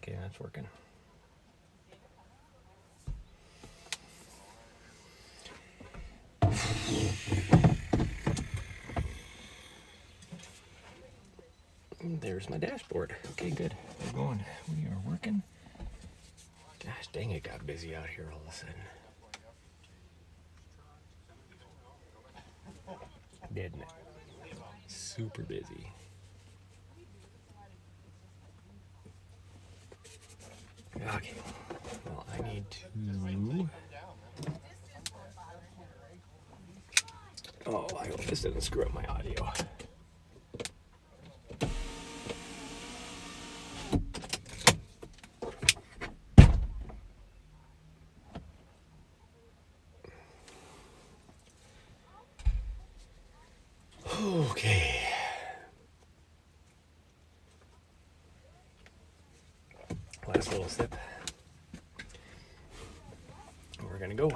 Okay, that's working. There's my dashboard. Okay, good. We're going. We are working. Gosh dang, it got busy out here all of a sudden. Didn't it? Super busy. Okay. Well, I need to... Oh, I hope this doesn't screw up my audio. Okay. Last little sip. We're gonna go.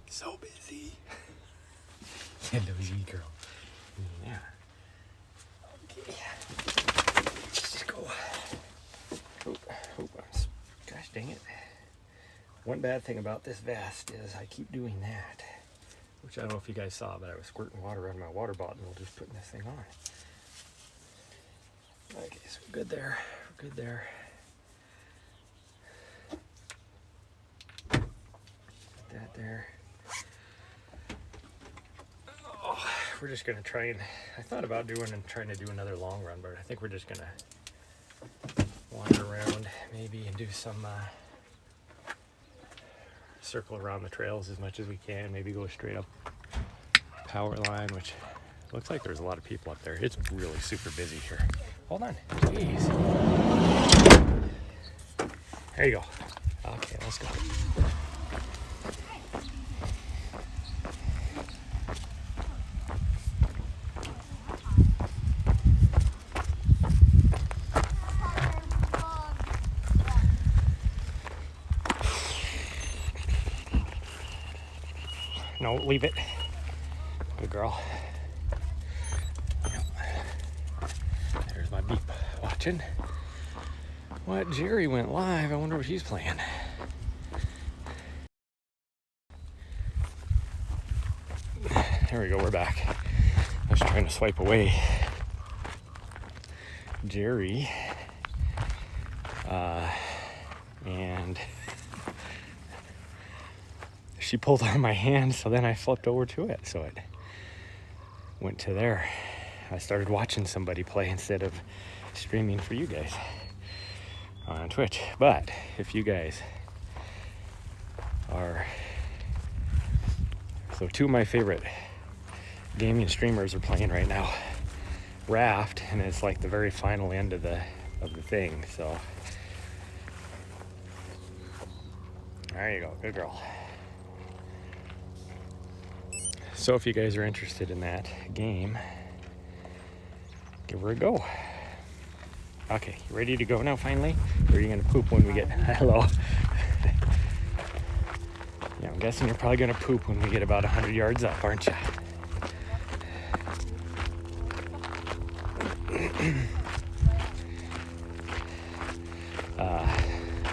So busy. Hello, girl. Yeah. Okay. Let's just go. Gosh dang it. One bad thing about this vest is I keep doing that. Which I don't know if you guys saw, but I was squirting water on my water bottle while just putting this thing on. Okay, so we're good there. We're good there. Put that there. Oh, we're just gonna try and, I thought about trying to do another long run, but I think we're just gonna wander around maybe and do some circle around the trails as much as we can. Maybe go straight up power line, which looks like there's a lot of people up there. It's really super busy here. Hold on. Jeez. There you go. Okay, let's go. No, leave it. Good girl. Yep. There's my beep watching. What? Jerry went live. I wonder what she's playing. There we go. We're back. I was trying to swipe away Jerry. And she pulled on my hand, so then I flipped over to it. So it went to there. I started watching somebody play instead of streaming for you guys on Twitch. But if you guys are... So two of my favorite gaming streamers are playing right now. Raft, and it's like the very final end of the thing. So there you go. Good girl. So if you guys are interested in that game, give her a go. Okay, you ready to go now finally? Or are you gonna poop when we get, hello. Yeah, I'm guessing you're probably gonna poop when we get about 100 yards up, aren't you?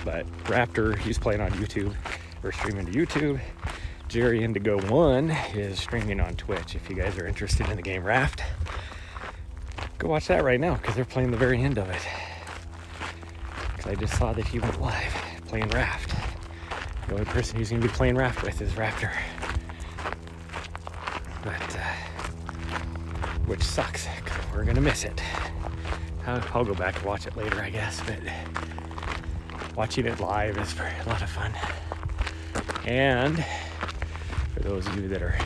But Raptor, he's playing on YouTube. We're streaming to YouTube. Jerry Indigo 1 is streaming on Twitch. If you guys are interested in the game Raft, go watch that right now because they're playing the very end of it. Because I just saw that he went live playing Raft. The only person he's going to be playing Raft with is Raptor. But, which sucks because we're going to miss it. I'll go back and watch it later, I guess. But watching it live is a lot of fun. And for those of you that are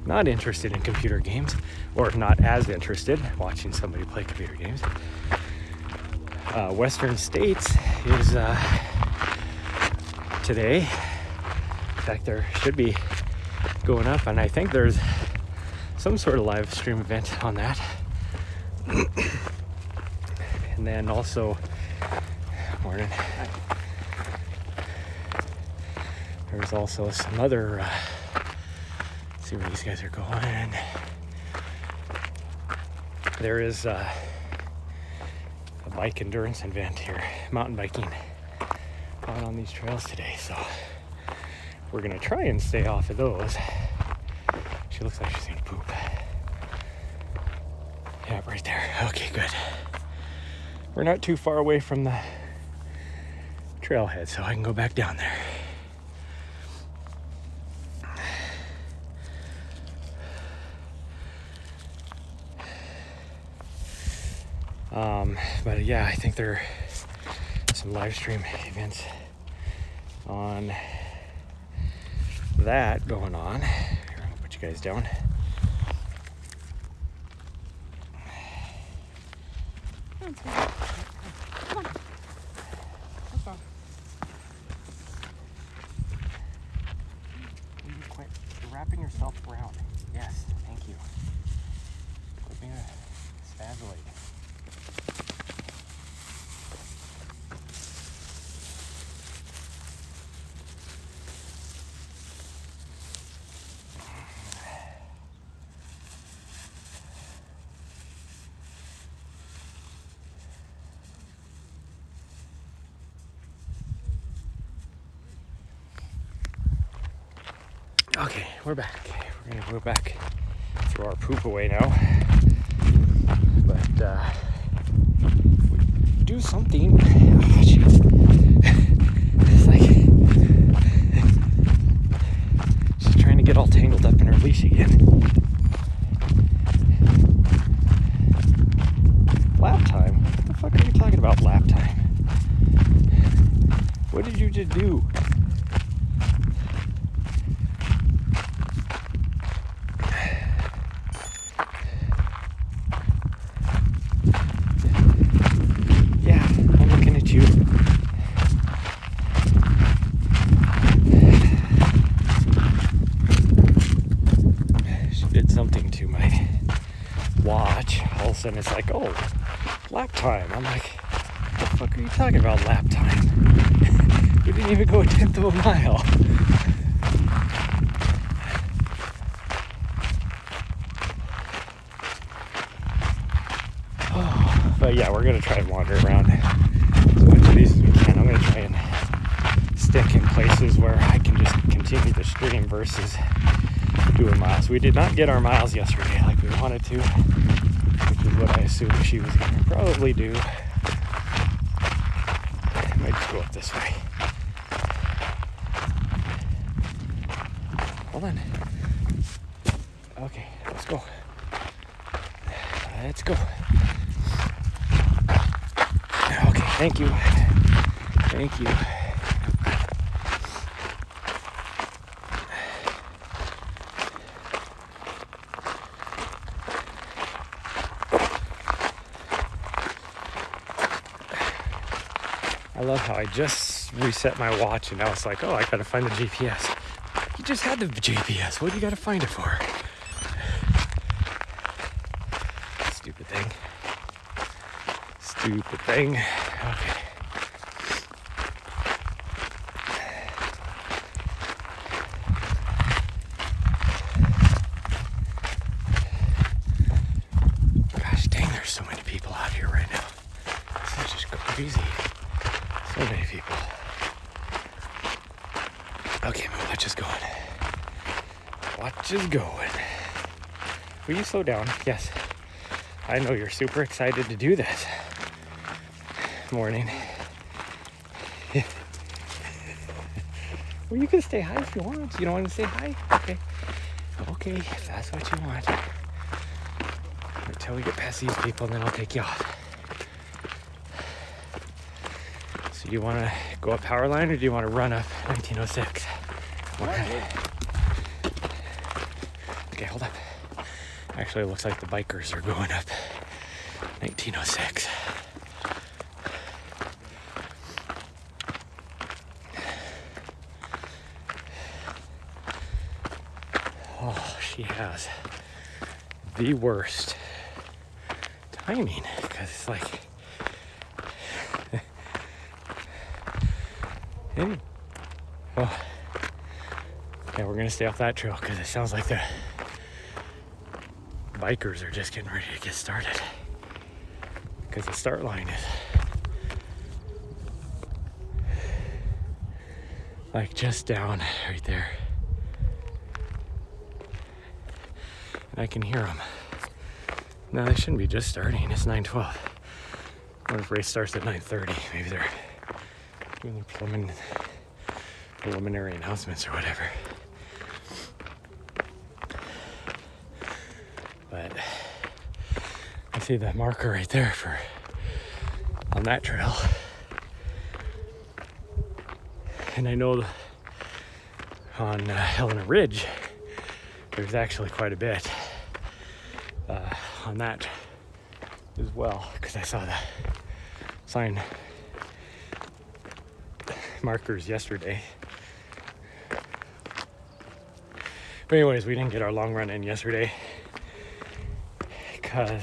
not interested in computer games, or not as interested watching somebody play computer games, Western States is today. In fact, there should be going up, and I think there's some sort of live stream event on that. And then also, morning. There's also some other, see where these guys are going. There is a bike endurance event here, mountain biking, out on these trails today. So we're gonna try and stay off of those. She looks like she's gonna poop. Yeah, right there. Okay, good. We're not too far away from the trailhead, so I can go back down there. But yeah, I think there are some live stream events on that going on. Here, I'll put you guys down. Come on. Let's go. You're wrapping yourself around. Yes, thank you. Quit being a spazzoid. Okay, we're back. We're gonna go back, throw our poop away now. But do something. Oh, jeez. It's like she's trying to get all tangled up in her leash again. Lap time? What the fuck are you talking about, lap time? What did you just do? And it's like, oh, lap time. I'm like, what the fuck are you talking about, lap time? We didn't even go a tenth of a mile. Oh, but yeah, we're gonna try and wander around as much of these as we can. I'm gonna try and stick in places where I can just continue the stream versus doing miles. We did not get our miles yesterday like we wanted to, which is what I assumed she was going to probably do. I might just go up this way. Hold on. Okay, let's go. Let's go. Okay, thank you. Thank you. I love how I just reset my watch and now it's like, oh, I gotta find the GPS. You just had the GPS. What do you gotta find it for? Stupid thing. Stupid thing. Okay. Gosh dang, there's so many people out here right now. This is just crazy. So many people. Okay, my watch is going. Watch is going. Will you slow down? Yes. I know you're super excited to do this. Morning. Well, you can stay high if you want. You don't want to stay high? Okay. Okay, if that's what you want. Until we get past these people, and then I'll take you off. So you want to go up Powerline, or do you want to run up 1906? Okay, hold up. Actually, it looks like the bikers are going up 1906. Oh, she has the worst timing because it's like well, yeah, we're gonna stay off that trail because it sounds like the bikers are just getting ready to get started because the start line is like just down right there, and I can hear them. No, they shouldn't be just starting. It's 9:12. What if race starts at 9:30? Maybe they're doing the preliminary announcements or whatever. But I see the marker right there on that trail, and I know on Helena Ridge there's actually quite a bit on that as well, because I saw the sign markers yesterday. But anyways, we didn't get our long run in yesterday because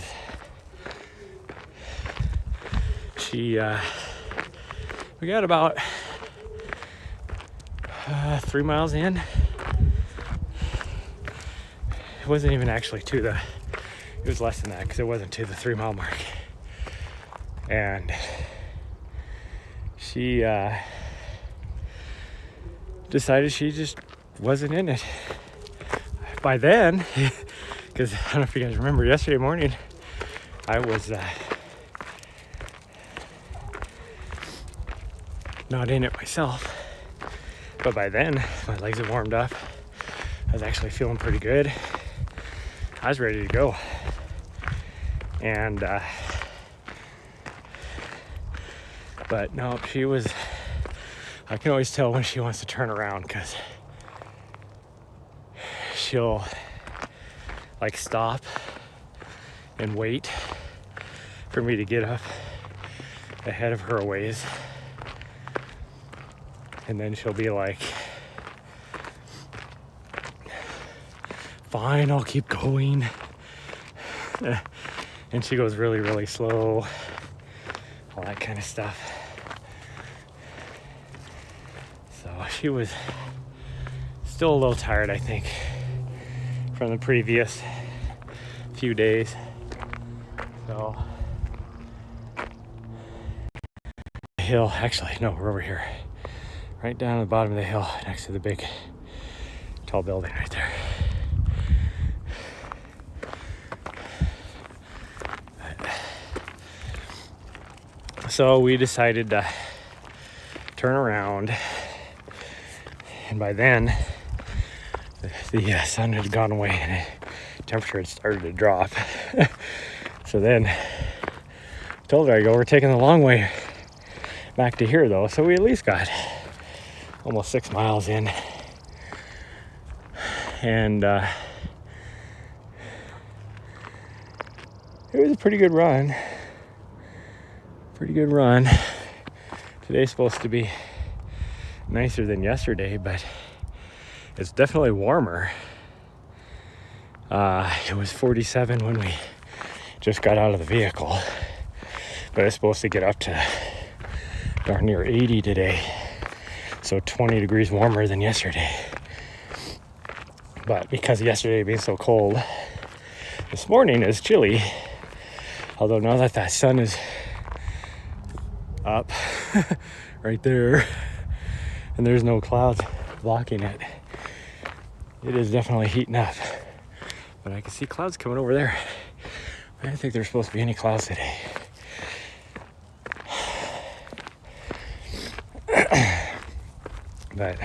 we got about 3 miles in. It wasn't even actually it was less than that because it wasn't to the 3 mile mark. And she decided she just wasn't in it. By then, because I don't know if you guys remember, yesterday morning I was not in it myself, but by then my legs had warmed up. I was actually feeling pretty good. I was ready to go, and but no, she was. I can always tell when she wants to turn around because she'll like stop and wait for me to get up ahead of her a ways, and then she'll be like, fine, I'll keep going. And she goes really, really slow, all that kind of stuff. So she was still a little tired, I think, from the previous few days. So the hill, actually, no, we're over here, right down at the bottom of the hill next to the big tall building right there. So we decided to turn around, and by then the sun had gone away and the temperature had started to drop. So then I told her, I go, we're taking the long way back to here though. So we at least got almost 6 miles in, and it was a pretty good run. Today's supposed to be nicer than yesterday, but it's definitely warmer. It was 47 when we just got out of the vehicle, but it's supposed to get up to darn near 80 today, so 20 degrees warmer than yesterday. But because yesterday being so cold, this morning is chilly, although now that sun is up right there and there's no clouds blocking it, it is definitely heating up. But I can see clouds coming over there. I don't think there's supposed to be any clouds today. But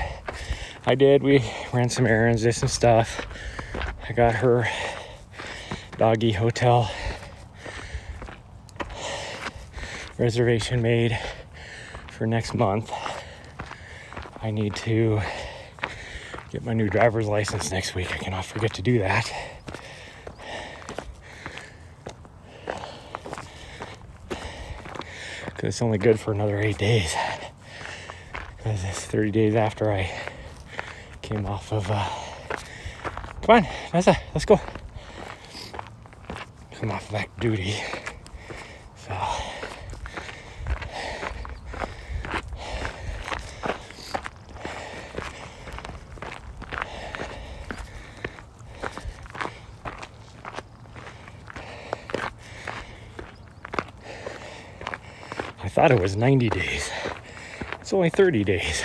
we ran some errands, did some stuff. I got her doggy hotel reservation made for next month. I need to get my new driver's license next week. I cannot forget to do that. Because it's only good for another 8 days. Because it's 30 days after I came off of... Come on, Vanessa, let's go. I'm off back duty. So I thought it was 90 days. It's only 30 days.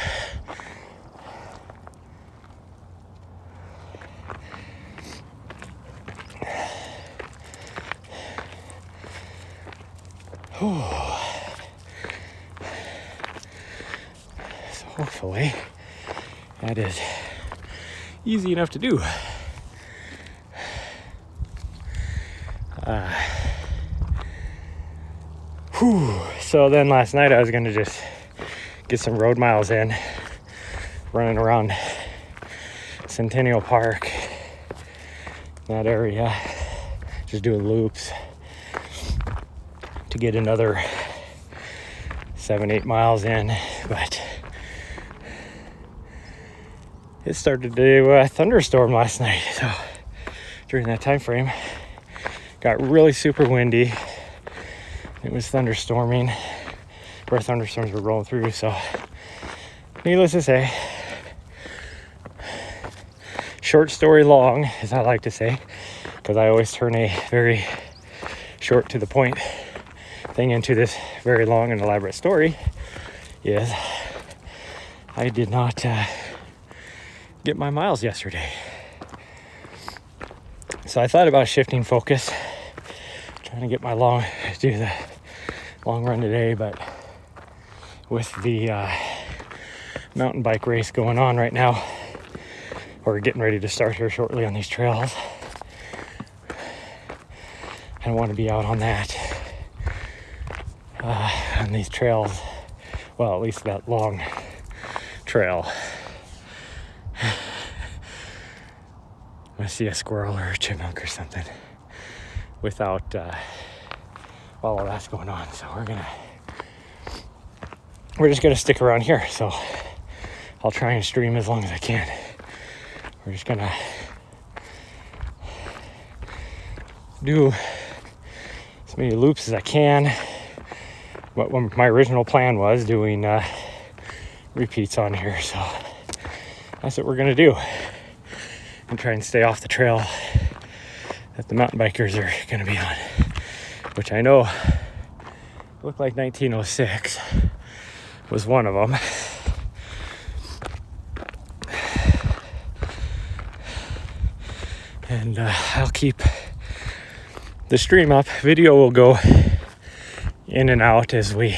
So hopefully that is easy enough to do. So then last night I was gonna just get some road miles in, running around Centennial Park, that area, just doing loops to get another 7-8 miles in, but it started to thunderstorm last night. So during that time frame, got really super windy. It was thunderstorming, where thunderstorms were rolling through. So needless to say, short story long, as I like to say, because I always turn a very short to the point thing into this very long and elaborate story, is I did not get my miles yesterday. So I thought about shifting focus, trying to get do the long run today, but with the mountain bike race going on right now, or getting ready to start here shortly on these trails, I don't want to be out on that, on these trails, well, at least that long trail. I see a squirrel or a chipmunk or something without all of that's going on. So we're just gonna stick around here. So I'll try and stream as long as I can. We're just gonna do as many loops as I can. What my original plan was, doing repeats on here. So that's what we're gonna do, and try and stay off the trail that the mountain bikers are gonna be on, which I know looked like 1906 was one of them. And I'll keep the stream up. Video will go in and out as we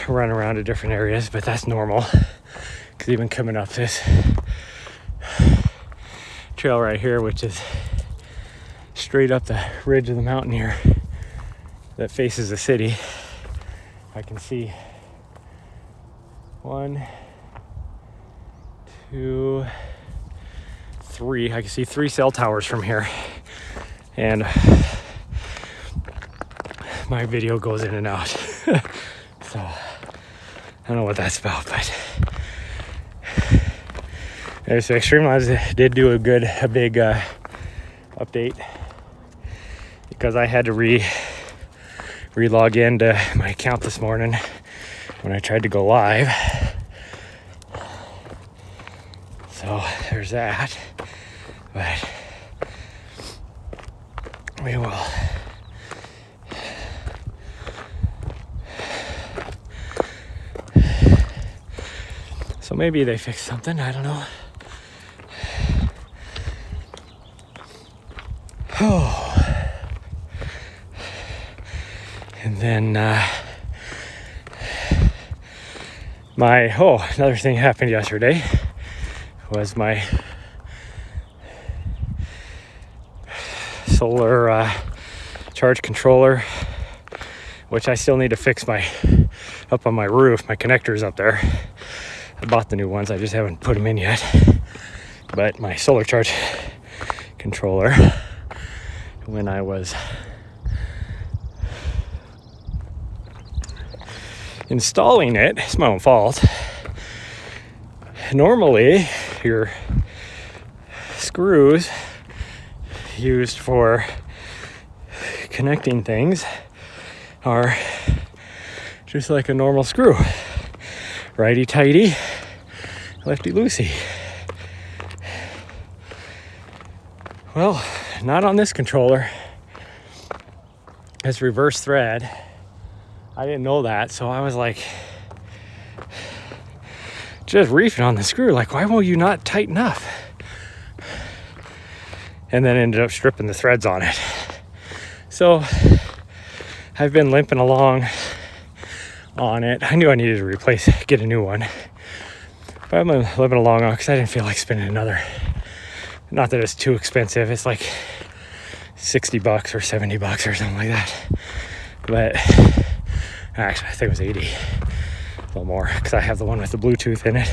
run around to different areas, but that's normal, because even coming up this trail right here, which is straight up the ridge of the mountain here that faces the city, I can see 1, 2, 3. I can see 3 cell towers from here, and my video goes in and out. So I don't know what that's about, but so Extreme Lives did do a big update, because I had to re-log into my account this morning when I tried to go live. So there's that, but we will so maybe they fixed something, I don't know. Oh, and then another thing happened yesterday was my solar charge controller, which I still need to fix up on my roof. My connector's up there. I bought the new ones, I just haven't put them in yet. But my solar charge controller, when I was installing it, it's my own fault. Normally, your screws, used for connecting things are just like a normal screw. Righty-tighty, lefty-loosey. Well, not on this controller. It's reverse thread. I didn't know that, so I was like, just reefing on the screw, like, why won't you not tighten up? And then ended up stripping the threads on it. So I've been limping along on it. I knew I needed to get a new one. But I've been limping along on it because I didn't feel like spending another. Not that it's too expensive. It's like $60 or $70 or something like that. But actually, I think it was 80. A little more because I have the one with the Bluetooth in it.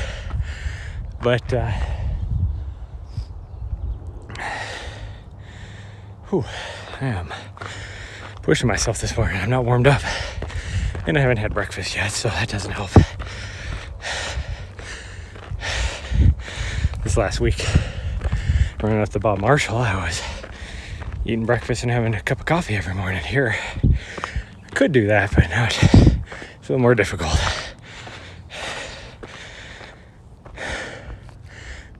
But I am pushing myself this morning. I'm not warmed up, and I haven't had breakfast yet, so that doesn't help. This last week, running up to Bob Marshall, I was eating breakfast and having a cup of coffee every morning. Here, I could do that, but now it's a little more difficult.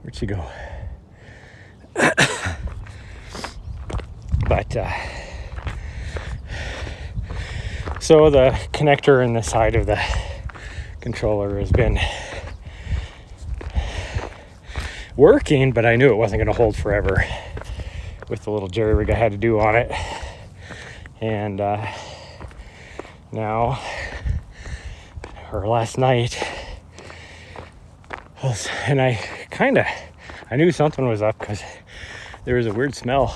Where'd she go? But so the connector in the side of the controller has been working, but I knew it wasn't going to hold forever with the little jerry rig I had to do on it. And now, or last night, and I knew something was up because there was a weird smell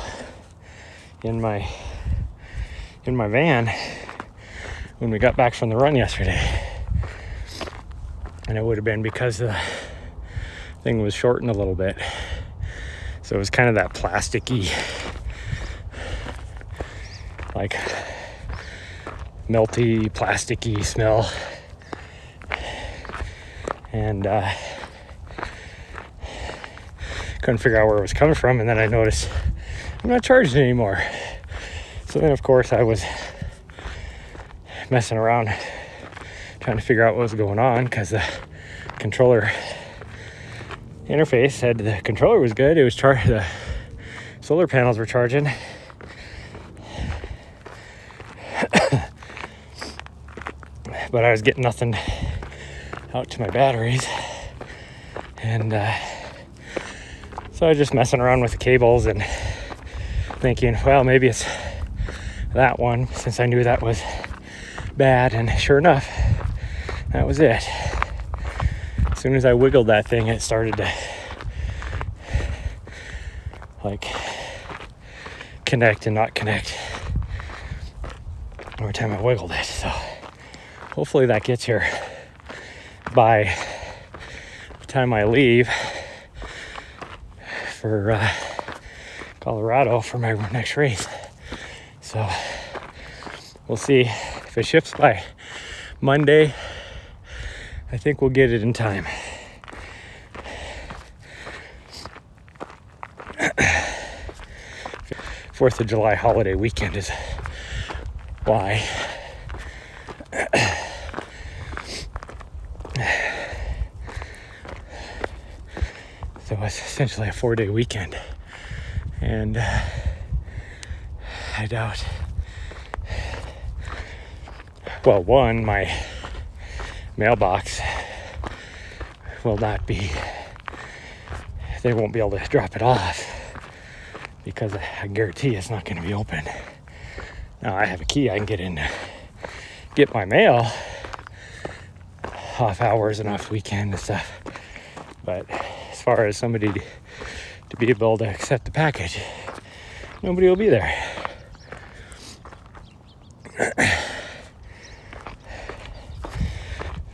in my van when we got back from the run yesterday, and it would have been because the thing was shortened a little bit, so it was kind of that plasticky, like melty, plasticky smell. And couldn't figure out where it was coming from, and then I noticed I'm not charged anymore. So then, of course, I was messing around trying to figure out what was going on, because the controller interface said the controller was good. It was the solar panels were charging. But I was getting nothing out to my batteries. And so I was just messing around with the cables and thinking, well, maybe it's that one, since I knew that was bad. And sure enough, that was it. As soon as I wiggled that thing, it started to like connect and not connect every time I wiggled it. So hopefully that gets here by the time I leave for Colorado for my next race. So we'll see if it ships by Monday. I think we'll get it in time. Fourth of July holiday weekend is why. So it's essentially a 4-day weekend. And I doubt, well, one, my mailbox will not be, they won't be able to drop it off, because I guarantee it's not going to be open. Now I have a key, I can get in to get my mail off hours and off weekend and stuff, but as far as somebody to be able to accept the package, nobody will be there.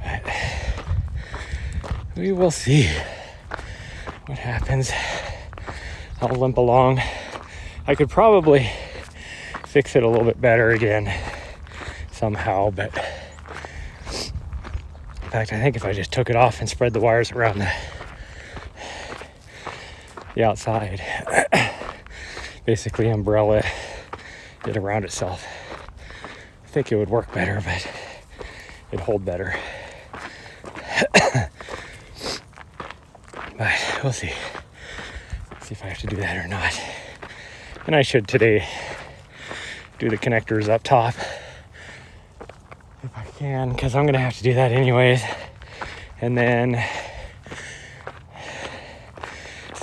But we will see what happens. I'll limp along. I could probably fix it a little bit better again somehow, but in fact, I think if I just took it off and spread the wires around the outside, basically umbrella it around itself. I think it would work better, but it'd hold better. But we'll see. See if I have to do that or not. And I should today do the connectors up top if I can, because I'm gonna have to do that anyways. And then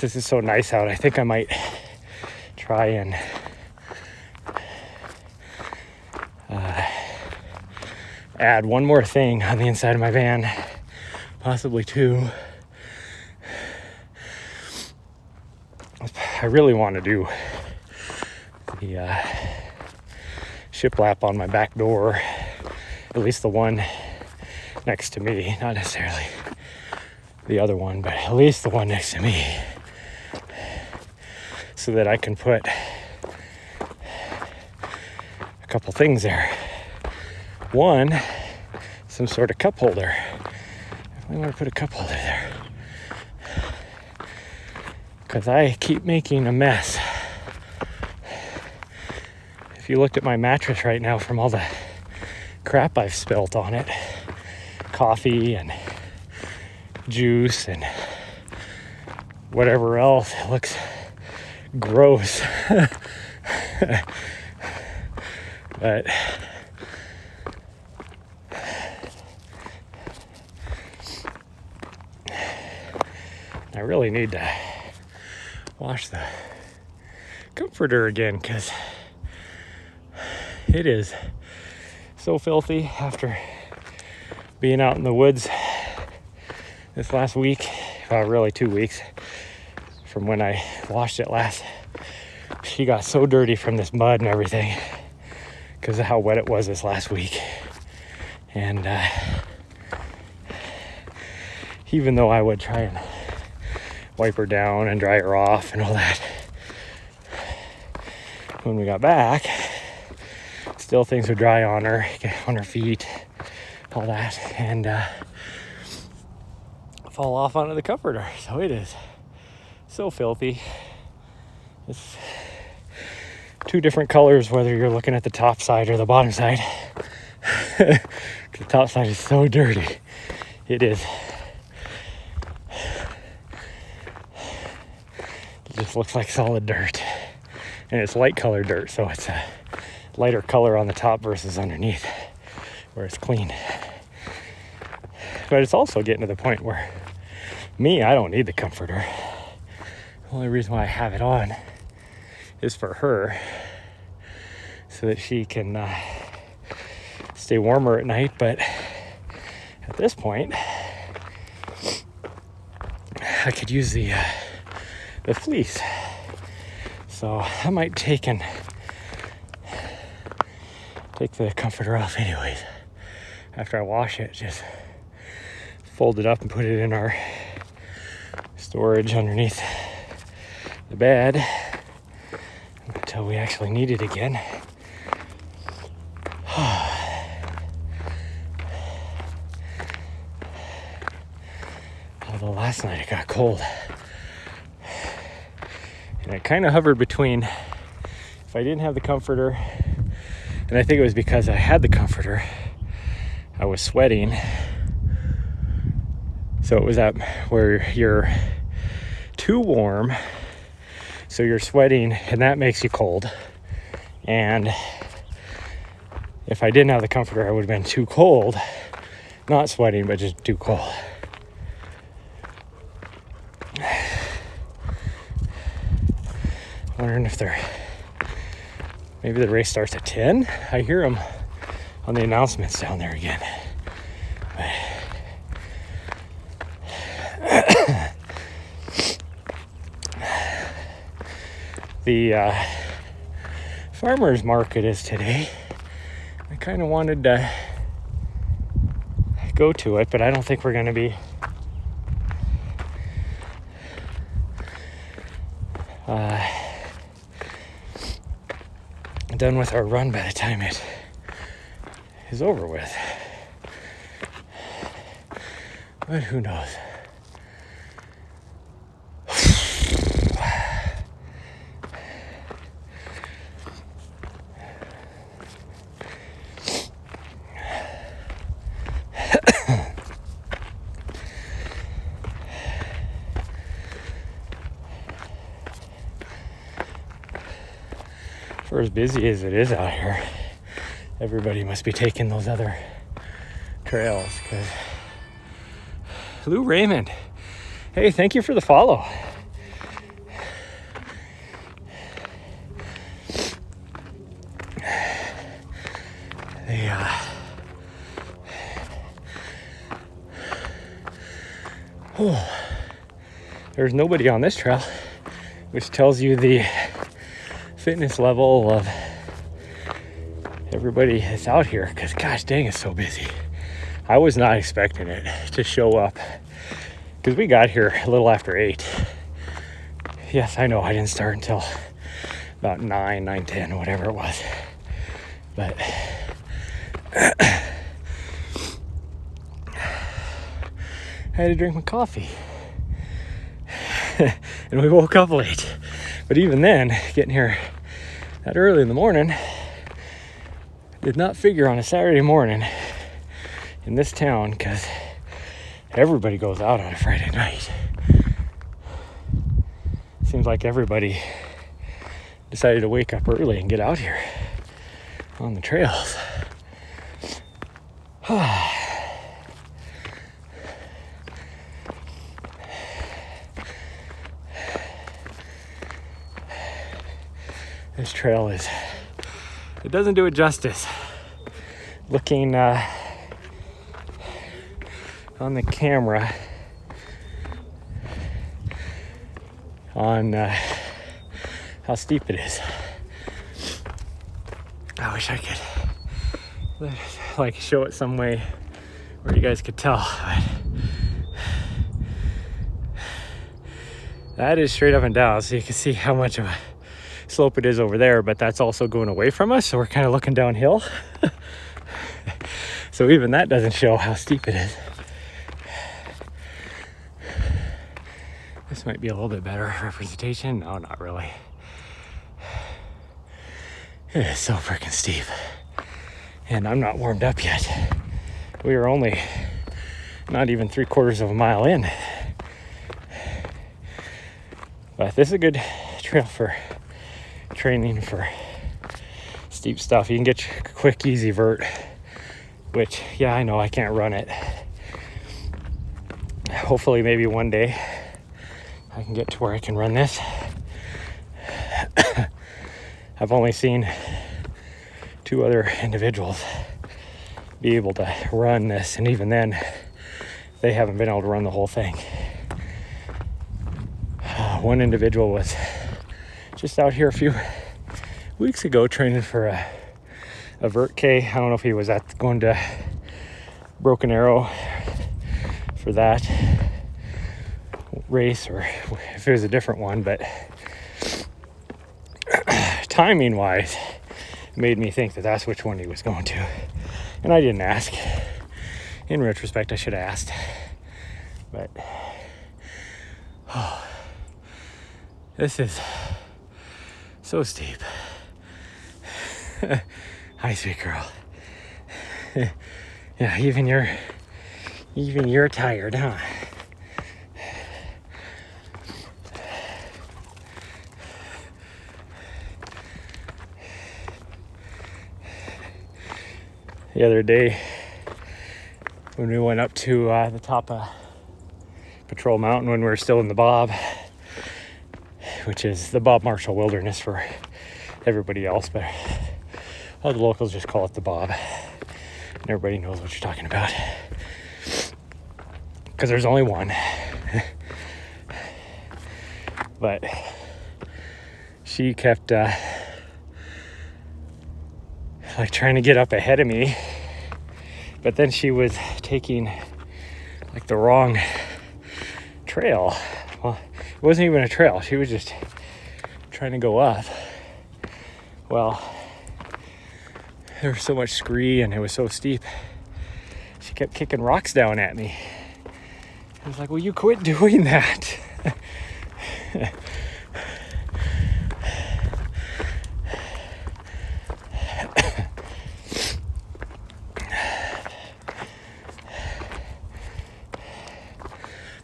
this is so nice out, I think I might try and add one more thing on the inside of my van, possibly two. I really want to do the shiplap on my back door, at least the one next to me, not necessarily the other one, but at least the one next to me, so that I can put a couple things there. One, some sort of cup holder. I want to put a cup holder there because I keep making a mess. If you looked at my mattress right now, from all the crap I've spilt on it, coffee and juice and whatever else, it looks gross. But I really need to wash the comforter again, because it is so filthy after being out in the woods this last week. Well, really 2 weeks from when I washed it last. She got so dirty from this mud and everything because of how wet it was this last week. And even though I would try and wipe her down and dry her off and all that, when we got back, still things would dry on her feet, all that, and fall off onto the comforter. So it is so filthy. It's two different colors whether you're looking at the top side or the bottom side. The top side is so dirty. It is. It just looks like solid dirt. And it's light colored dirt, so it's a lighter color on the top versus underneath where it's clean. But it's also getting to the point where I don't need the comforter. The only reason why I have it on is for her, so that she can stay warmer at night. But at this point, I could use the fleece. So I might take the comforter off anyways. After I wash it, just fold it up and put it in our storage underneath the bed until we actually need it again. Although last night it got cold. And it kind of hovered between, if I didn't have the comforter, and I think it was because I had the comforter, I was sweating. So it was up where you're too warm, so you're sweating, and that makes you cold. And if I didn't have the comforter, I would have been too cold, not sweating, but just too cold. Wondering if maybe the race starts at 10. I hear them on the announcements down there again. The farmer's market is today. I kind of wanted to go to it, but I don't think we're going to be done with our run by the time it is over with. But who knows? For as busy as it is out here, everybody must be taking those other trails. Because Lou Raymond, hey, thank you for the follow. There's nobody on this trail, which tells you the fitness level of everybody that's out here, because gosh dang, it's so busy. I was not expecting it to show up, because we got here a little after 8. Yes, I know I didn't start until about 9:10, whatever it was, but I had to drink my coffee. And we woke up late. But even then, getting here that early in the morning did not figure on a Saturday morning in this town, because everybody goes out on a Friday night. Seems like everybody decided to wake up early and get out here on the trails. This trail it doesn't do it justice. Looking on the camera on how steep it is. I wish I could like show it some way where you guys could tell, but that is straight up and down, so you can see how much of a slope it is over there, but that's also going away from us, so we're kind of looking downhill. So even that doesn't show how steep it is. This might be a little bit better representation. No, not really. It is so freaking steep, and I'm not warmed up yet. We are only not even 3/4 of a mile in, but this is a good trail for training for steep stuff. You can get your quick, easy vert, which, yeah, I know I can't run it. Hopefully, maybe one day I can get to where I can run this. I've only seen 2 other individuals be able to run this, and even then, they haven't been able to run the whole thing. One individual was just out here a few weeks ago training for a vert K. I don't know if he was going to Broken Arrow for that race or if it was a different one, but timing wise made me think that that's which one he was going to, and I didn't ask. In retrospect, I should have asked, but this is so steep. Hi, sweet girl. Yeah, even you're tired, huh? The other day, when we went up to the top of Patrol Mountain, when we were still in the Bob, which is the Bob Marshall Wilderness for everybody else, but all the locals just call it the Bob, and everybody knows what you're talking about, because there's only one. But she kept like trying to get up ahead of me, but then she was taking like the wrong trail. Well, it wasn't even a trail. She was just trying to go up. Well, there was so much scree and it was so steep. She kept kicking rocks down at me. I was like, "Will you quit doing that?"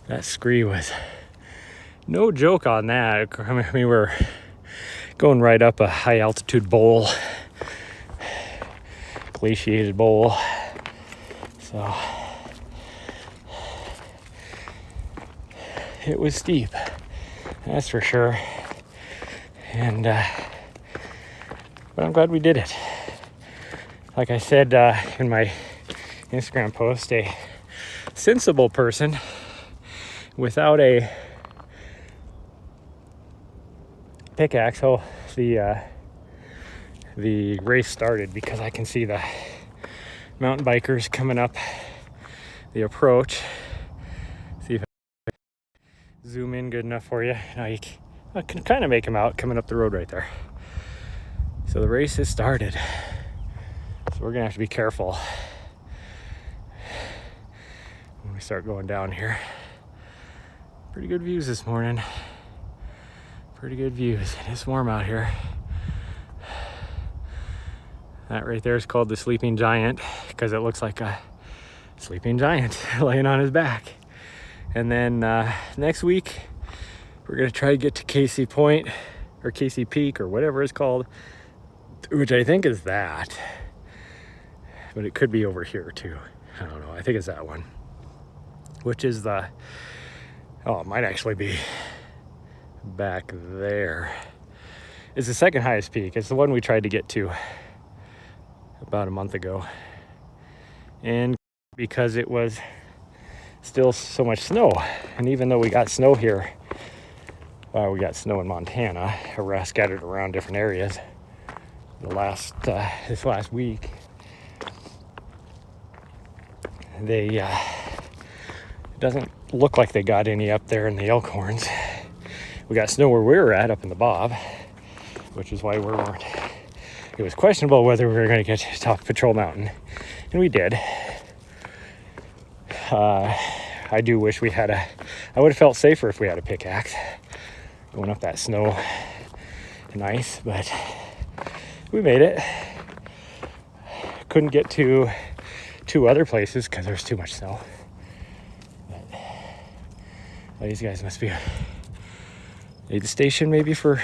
That scree was no joke on that. I mean, we were going right up a high altitude bowl, glaciated bowl. So it was steep, that's for sure. And but I'm glad we did it. Like I said in my Instagram post, a sensible person without a pickaxe. Oh, the race started because I can see the mountain bikers coming up the approach. See if I zoom in good enough for you. Now I can kind of make them out coming up the road right there. So the race has started. So we're gonna have to be careful when we start going down here. Pretty good views this morning. Pretty good views. It's warm out here. That right there is called the sleeping giant because it looks like a sleeping giant laying on his back. And then next week we're gonna try to get to Casey Point or Casey Peak or whatever it's called, which I think is that, but it could be over here too. I don't know. I think it's that one, which is it might actually be back there. It's the second highest peak. It's the one we tried to get to about a month ago, and because it was still so much snow, and even though we got snow here, we got snow in Montana, scattered around different areas this last week, it doesn't look like they got any up there in the Elkhorns. We got snow where we were at up in the Bob, which is why we weren't. It was questionable whether we were going to get to top Patrol Mountain, and we did. I do wish we had I would have felt safer if we had a pickaxe going up that snow and ice, but we made it. Couldn't get to two other places because there's too much snow. But these guys must be need the station maybe for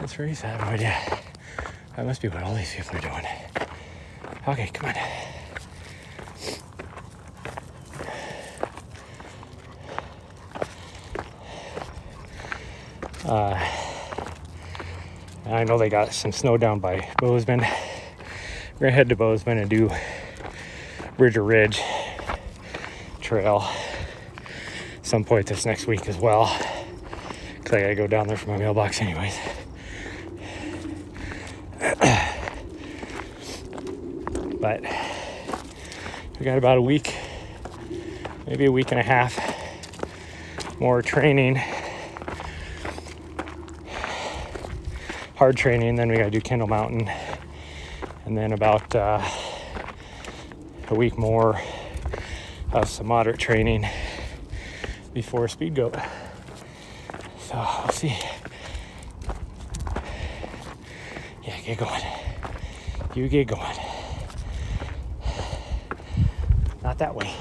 this race. I have no idea. That must be what all these people are doing. Okay, come on. I know they got some snow down by Bozeman. We're gonna head to Bozeman and do Bridger Ridge Trail some point this next week as well, because I gotta go down there for my mailbox anyways. But we got about a week, maybe a week and a half more training, hard training. Then we gotta do Kendall Mountain, and then about a week more of some moderate training before Speed Goat. So we'll see. Yeah, get going. You get going. Not that way.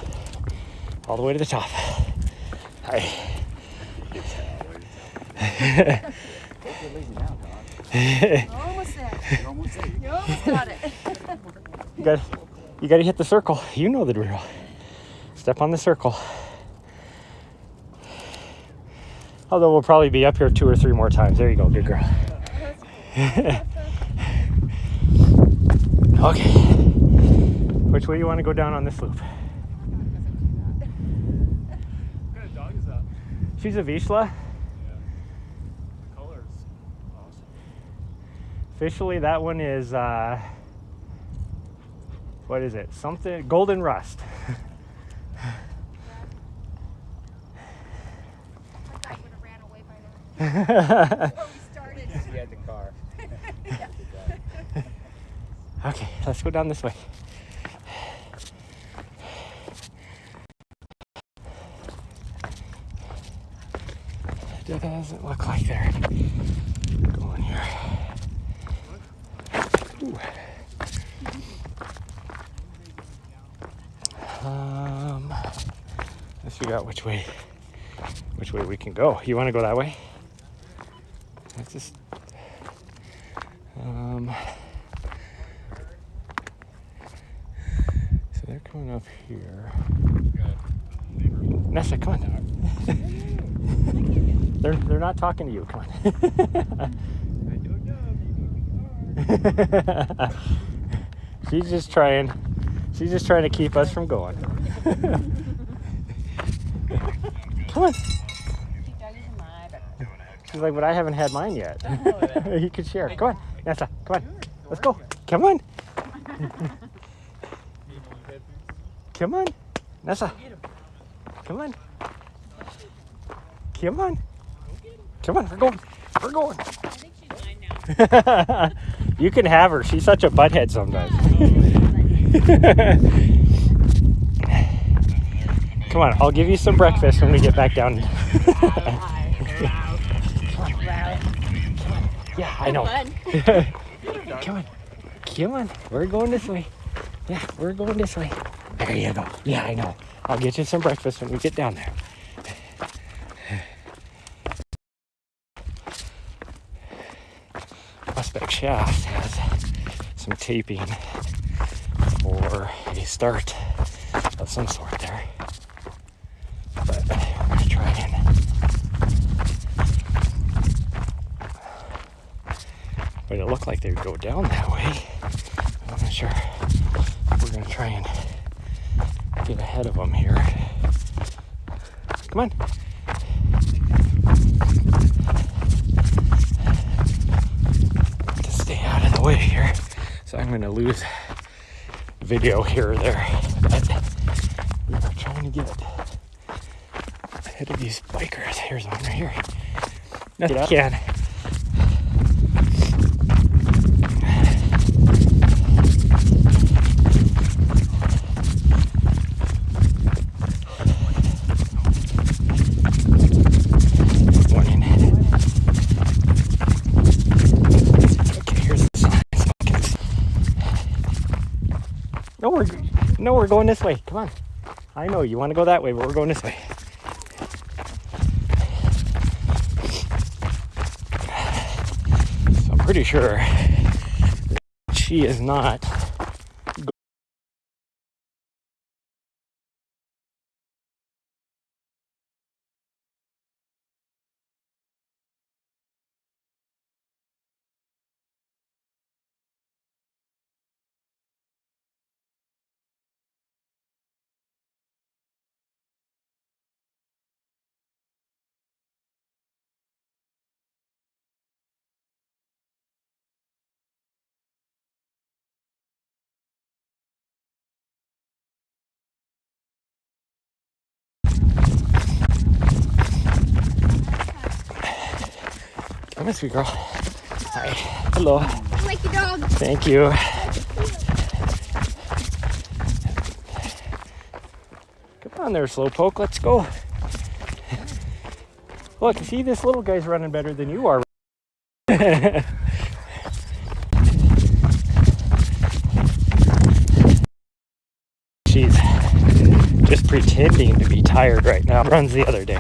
All the way to the top. Hi. Almost there. You almost got it. You got to hit the circle. You know the drill. Step on the circle. Although we'll probably be up here 2 or 3 more times. There you go, good girl. Okay. Which way do you want to go down on this loop? What kind of dog is that? She's a Vizsla. Yeah. The color is awesome. Officially, that one is, what is it? Something, Golden Rust. Before we started. She had the car. Okay, let's go down this way. It doesn't look like they're going here. Ooh. Let's figure out which way we can go. You want to go that way? So they're coming up here. Nessa, come on. They're not talking to you. Come on. She's just trying to keep us from going. Come on. She's like, but I haven't had mine yet. You could share. Come on, Nessa. Come on. Let's go. Come on. Come on, Nessa. Come on. Come on. Come on. We're going. We're going. I think she's mine now. You can have her. She's such a butthead sometimes. Come on, I'll give you some breakfast when we get back down. Yeah, I know. Come on. Come on. We're going this way. Yeah, we're going this way. There you go. Yeah, I know. I'll get you some breakfast when we get down there. Prospect Shaft has some taping for a start of some sort there. But we're going to try and but it looked like they would go down that way. I'm not sure. We're going to try and get ahead of them here. Come on. To stay out of the way here. So I'm going to lose video here or there. But we are trying to get ahead of these bikers. Here's one right here. Get up. Can. No, we're going this way. Come on. I know you want to go that way, but we're going this way. So I'm pretty sure she is not. Come on, sweet girl. Hi. Hello. I like your dog. Thank you. Come on there, Slowpoke. Let's go. Look, see, this little guy's running better than you are. She's just pretending to be tired right now. Runs the other day.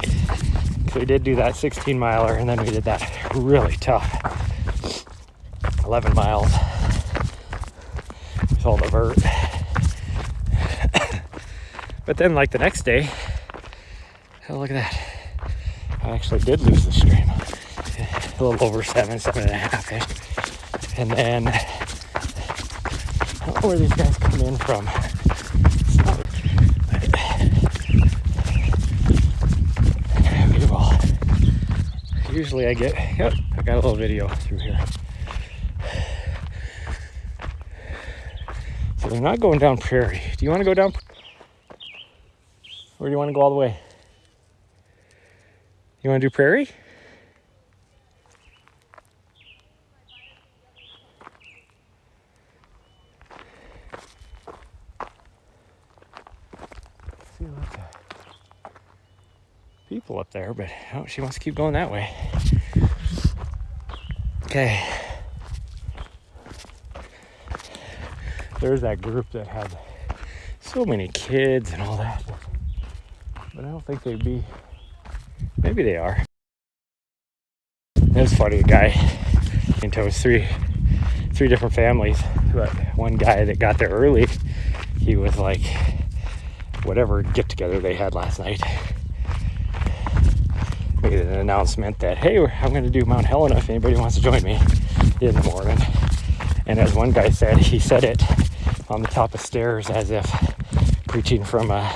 So we did do that 16 miler, and then we did that really tough 11 miles with all the vert. But then, like the next day, oh, look at that. I actually did lose the stream. A little over 7.5-ish. And then, I don't know where these guys come in from. Usually I get, yep, I got a little video through here. So they're not going down Prairie. Do you want to go down? Or do you want to go all the way? You want to do Prairie? See, look at people up there, but oh, she wants to keep going that way. Okay. There's that group that had so many kids and all that, but I don't think they'd be. Maybe they are. It was funny, a guy into his 3 3 different families. But one guy that got there early, he was like, whatever get together they had last night, made an announcement that, hey, I'm going to do Mount Helena if anybody wants to join me in the morning. And as one guy said, he said it on the top of stairs as if preaching from a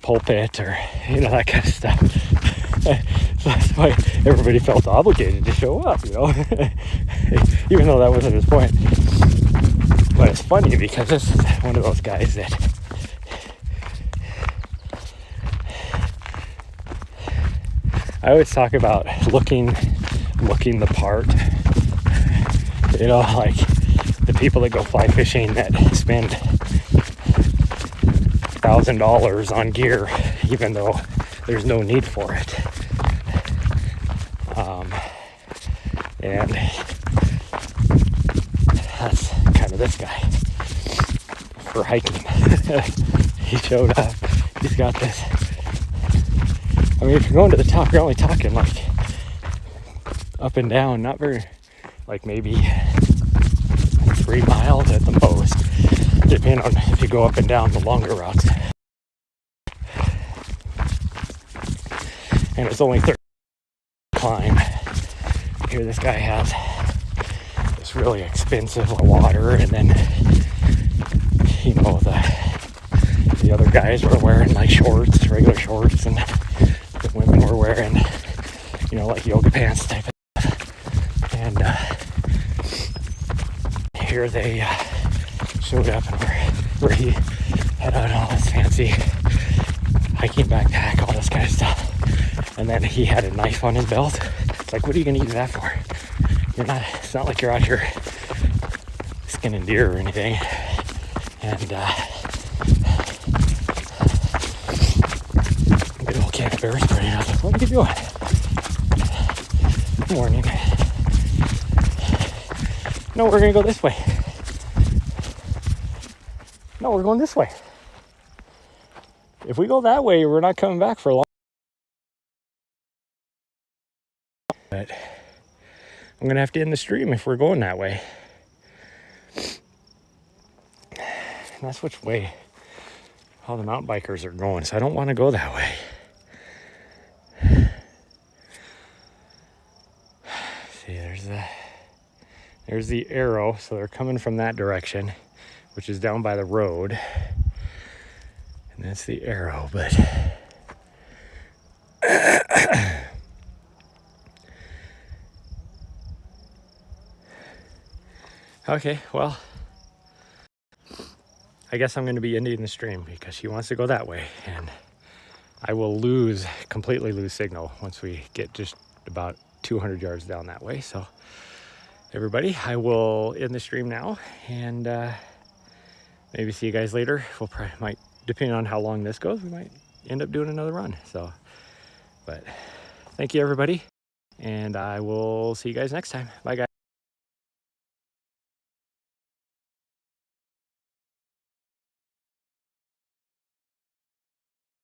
pulpit or, you know, that kind of stuff. So that's why everybody felt obligated to show up, you know, even though that wasn't his point. But it's funny because this is one of those guys that I always talk about looking the part. You know, like the people that go fly fishing that spend $1,000 on gear, even though there's no need for it. And that's kind of this guy for hiking. He showed up. He's got this. I mean, if you're going to the top, you're only talking like up and down, not very, like maybe 3 miles at the most, depending on if you go up and down the longer routes. And it's only 30 climb. Here this guy has this really expensive water, and then, you know, the other guys were wearing like shorts, regular shorts, and the women were wearing, you know, like yoga pants type of stuff. And here they showed up, and where he had on all this fancy hiking backpack, all this kind of stuff. And then he had a knife on his belt. It's like, what are you going to use that for? It's not like you're out here skinning deer or anything. And good old can of bear spray. And I was like, what are you doing? Good morning. No, we're going to go this way. No, we're going this way. If we go that way, we're not coming back for a long. But I'm going to have to end the stream if we're going that way. And that's which way all the mountain bikers are going, so I don't want to go that way. See, there's the arrow, so they're coming from that direction, which is down by the road. And that's the arrow, but okay, well, I guess I'm going to be ending the stream because she wants to go that way, and I will completely lose signal once we get just about 200 yards down that way. So everybody, I will end the stream now, and maybe see you guys later. We'll probably might, depending on how long this goes, we might end up doing another run. So, but thank you everybody, and I will see you guys next time. Bye guys.